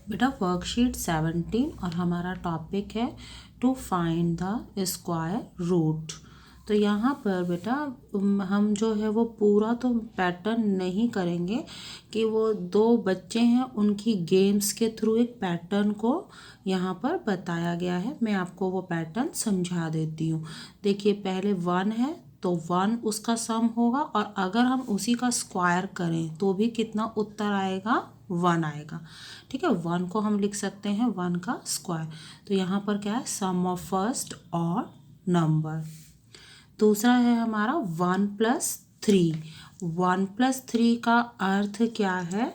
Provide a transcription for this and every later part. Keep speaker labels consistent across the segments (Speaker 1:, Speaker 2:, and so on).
Speaker 1: बेटा वर्कशीट 17 और हमारा टॉपिक है to find the square root. तो यहाँ पर बेटा हम जो है वो पूरा तो पैटर्न नहीं करेंगे कि वो दो बच्चे हैं उनकी गेम्स के थ्रू एक पैटर्न को यहाँ पर बताया गया है। मैं आपको वो पैटर्न समझा देती हूँ। देखिए पहले 1 है तो 1 उसका सम होगा और अगर हम उसी का स्क्वायर करें तो भी कितना उत्तर आएगा, 1 आएगा। ठीक है, 1 को हम लिख सकते हैं 1 का स्क्वायर। तो यहाँ पर क्या है, सम ऑफ फर्स्ट और नंबर। दूसरा है हमारा 1 + 3। 1 + 3 का अर्थ क्या है,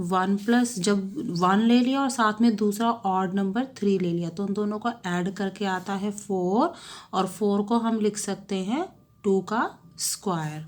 Speaker 1: 1 प्लस जब 1 ले लिया और साथ में दूसरा ऑड नंबर 3 ले लिया तो उन दोनों को ऐड करके आता है 4 और 4 को हम लिख सकते हैं 2 का स्क्वायर।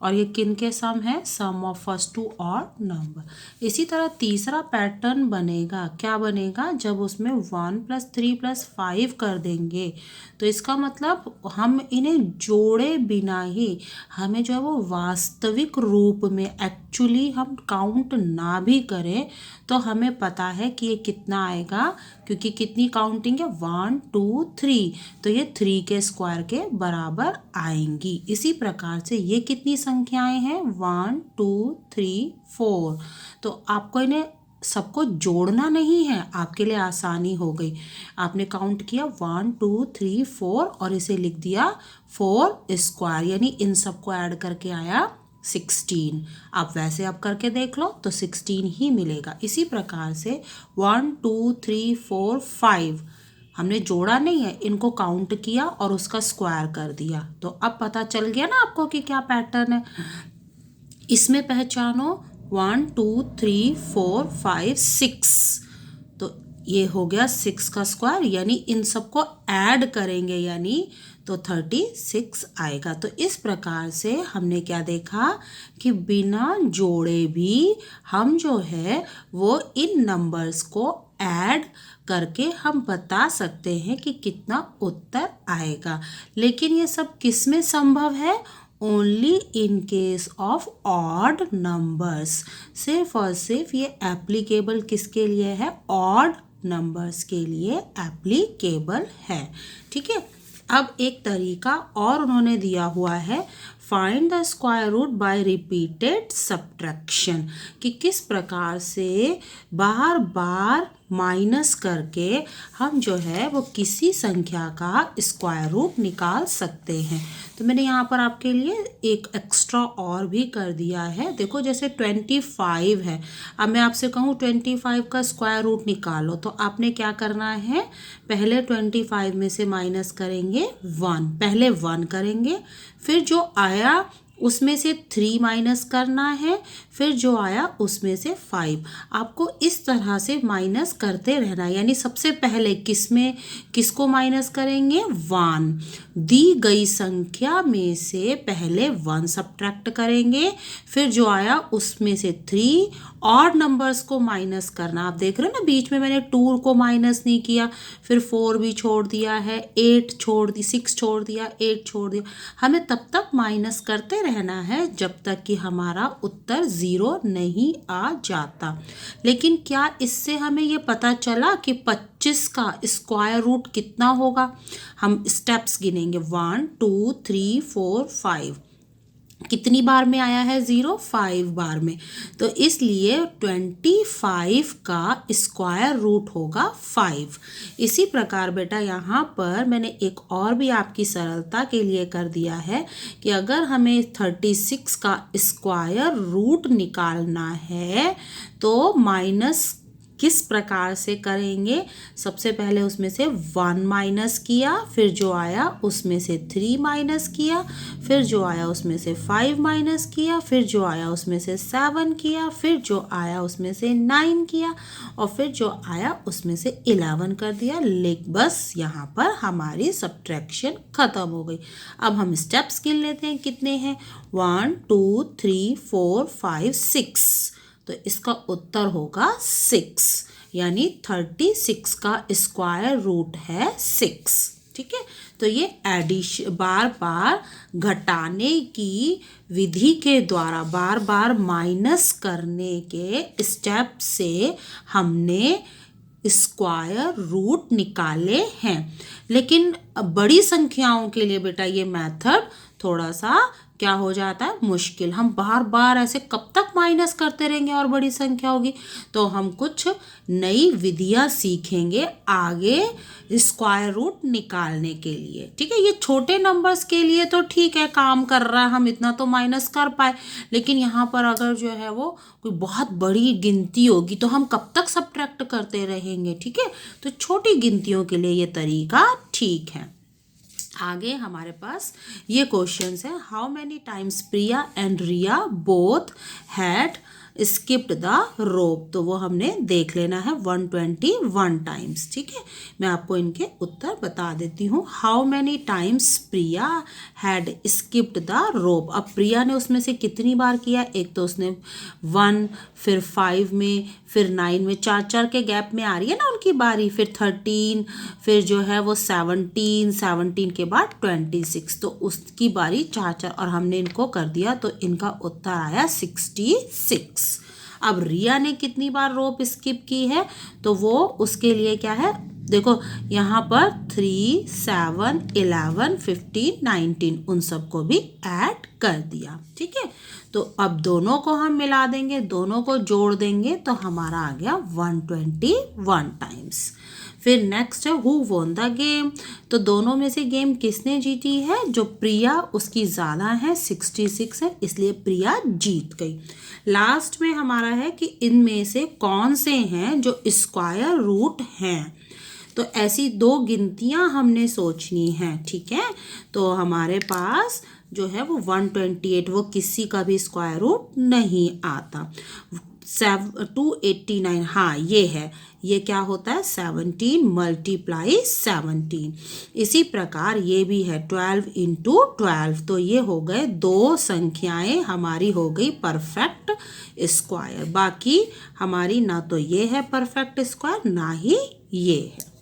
Speaker 1: और ये किन के सम है, sum of first two odd number. इसी तरह तीसरा पैटर्न बनेगा, क्या बनेगा, जब उसमें 1 + 3 + 5 कर देंगे तो इसका मतलब हम इन्हें जोड़े बिना ही हमें जो है वो वास्तविक रूप में एक्चुअली हम काउंट ना भी करें तो हमें पता है कि ये कितना आएगा, क्योंकि कितनी काउंटिंग है 1 2 3, तो ये 3 के स्क्वायर के बराबर आएंगी। इसी प्रकार से ये कितनी संख्याएं हैं, 1 2 3 4। तो आपको इन्हें सबको जोड़ना नहीं है, आपके लिए आसानी हो गई। आपने काउंट किया 1 2 3 4 और इसे लिख दिया 4 स्क्वायर, यानी इन सबको ऐड करके आया 16। आप वैसे आप करके देख लो तो 16 ही मिलेगा। इसी प्रकार से 1 2 3 4 5 हमने जोड़ा नहीं है, इनको काउंट किया और उसका स्क्वायर कर दिया। तो अब पता चल गया ना आपको कि क्या पैटर्न है। इसमें पहचानो 1 2 3 4 5 6, तो ये हो गया 6 का स्क्वायर, यानी इन सबको ऐड करेंगे यानी तो 36 आएगा। तो इस प्रकार से हमने क्या देखा कि बिना जोड़े भी हम जो है वो इन नंबर्स को ऐड करके हम बता सकते हैं कि कितना उत्तर आएगा। लेकिन ये सब किस में संभव है, only in case of odd numbers. सिर्फ और सिर्फ ये एप्लीकेबल किसके लिए है, ऑड नंबर्स के लिए एप्लीकेबल है। ठीक है, अब एक तरीका और उन्होंने दिया हुआ है, find the square root by repeated subtraction, कि किस प्रकार से बार बार माइनस करके हम जो है वो किसी संख्या का स्क्वायर रूट निकाल सकते हैं। तो मैंने यहाँ पर आपके लिए एक एक्स्ट्रा और भी कर दिया है। देखो जैसे 25 है, अब मैं आपसे कहूँ 25 का स्क्वायर रूट निकालो तो आपने क्या करना है, पहले 25 में से माइनस करेंगे 1, पहले 1 करेंगे, फिर जो आया उसमें से 3 माइनस करना है, फिर जो आया उसमें से 5। आपको इस तरह से माइनस करते रहना, यानी सबसे पहले किसको माइनस करेंगे, 1, दी गई संख्या में से पहले 1 सब्ट्रैक्ट करेंगे, फिर जो आया उसमें से 3 ऑड नंबर्स को माइनस करना। आप देख रहे हो ना, बीच में मैंने 2 को माइनस नहीं किया, फिर 4 भी छोड़ दिया है, 8 छोड़ दी, 6 छोड़ दिया, 8 छोड़ दिया। हमें तब तक माइनस करते रहना है जब तक कि हमारा उत्तर 0 नहीं आ जाता। लेकिन क्या इससे हमें ये पता चला कि 25 का स्क्वायर रूट कितना होगा? हम स्टेप्स गिनेंगे 1 2 3 4 5। कितनी बार में आया है 0, 5 बार में, तो इसलिए 25 का स्क्वायर रूट होगा 5। इसी प्रकार बेटा यहाँ पर मैंने एक और भी आपकी सरलता के लिए कर दिया है कि अगर हमें 36 का स्क्वायर रूट निकालना है तो माइनस किस प्रकार से करेंगे, सबसे पहले उसमें से 1 माइनस किया, फिर जो आया उसमें से 3 माइनस किया, फिर जो आया उसमें से 5 माइनस किया, फिर जो आया उसमें से 7 किया, फिर जो आया उसमें से 9 किया और फिर जो आया उसमें से 11 कर दिया। बस यहाँ पर हमारी सब्ट्रैक्शन खत्म हो गई। अब हम स्टेप्स गिन लेते हैं, कितने हैं, 1 2 3 4 5 6, तो इसका उत्तर होगा 6, यानी 36 का स्क्वायर रूट है 6। ठीक है। तो ये एडिशन बार बार घटाने की विधि के द्वारा बार बार माइनस करने के स्टेप से हमने स्क्वायर रूट निकाले हैं। लेकिन बड़ी संख्याओं के लिए बेटा ये मेथड थोड़ा सा क्या हो जाता है, मुश्किल। हम बार बार ऐसे कब तक माइनस करते रहेंगे और बड़ी संख्या होगी। तो हम कुछ नई विधियां सीखेंगे आगे स्क्वायर रूट निकालने के लिए, ठीक है। ये छोटे नंबर्स के लिए तो ठीक है, काम कर रहा है, हम इतना तो माइनस कर पाए। लेकिन यहाँ पर अगर जो है वो कोई बहुत बड़ी गिनती होगी तो हम कब तक सब्ट्रैक्ट करते रहेंगे, ठीक है। तो छोटी गिनतियों के लिए ये तरीका ठीक है। आगे हमारे पास ये क्वेश्चंस है, how many times Priya and Riya both had skipped the rope. तो वो हमने देख लेना है 121 टाइम्स, ठीक है। मैं आपको इनके उत्तर बता देती हूँ। How many times Priya had skipped the रोप। अब प्रिया ने उसमें से कितनी बार किया, एक तो उसने 1, फिर 5 में, फिर 9 में, 4 के गैप में आ रही है ना उनकी बारी, फिर 13, फिर जो है वो 17 के बाद 26, तो उसकी बारी 4 और हमने इनको कर दिया, तो इनका उत्तर आया 66। अब रिया ने कितनी बार रोप स्किप की है, तो वो उसके लिए क्या है, देखो यहाँ पर 3, 7, 11, 15, 19 उन सबको भी ऐड कर दिया, ठीक है। तो अब दोनों को हम मिला देंगे, दोनों को जोड़ देंगे, तो हमारा आ गया 121 टाइम्स। फिर नेक्स्ट है हु वॉन द गेम। तो दोनों में से गेम किसने जीती है, जो प्रिया उसकी ज़्यादा है 66 है, इसलिए प्रिया जीत गई। लास्ट में हमारा है कि इनमें से कौन से हैं जो स्क्वायर रूट हैं। तो ऐसी 2 गिनतियां हमने सोचनी है, ठीक है। तो हमारे पास जो है वो 128, वो किसी का भी स्क्वायर रूट नहीं आता। 289, हाँ ये है, ये क्या होता है 17 × 17। इसी प्रकार ये भी है 12 × 12। तो ये हो गए 2 संख्याएं हमारी हो गई परफेक्ट स्क्वायर। बाकी हमारी ना तो ये है परफेक्ट स्क्वायर, ना ही ये है।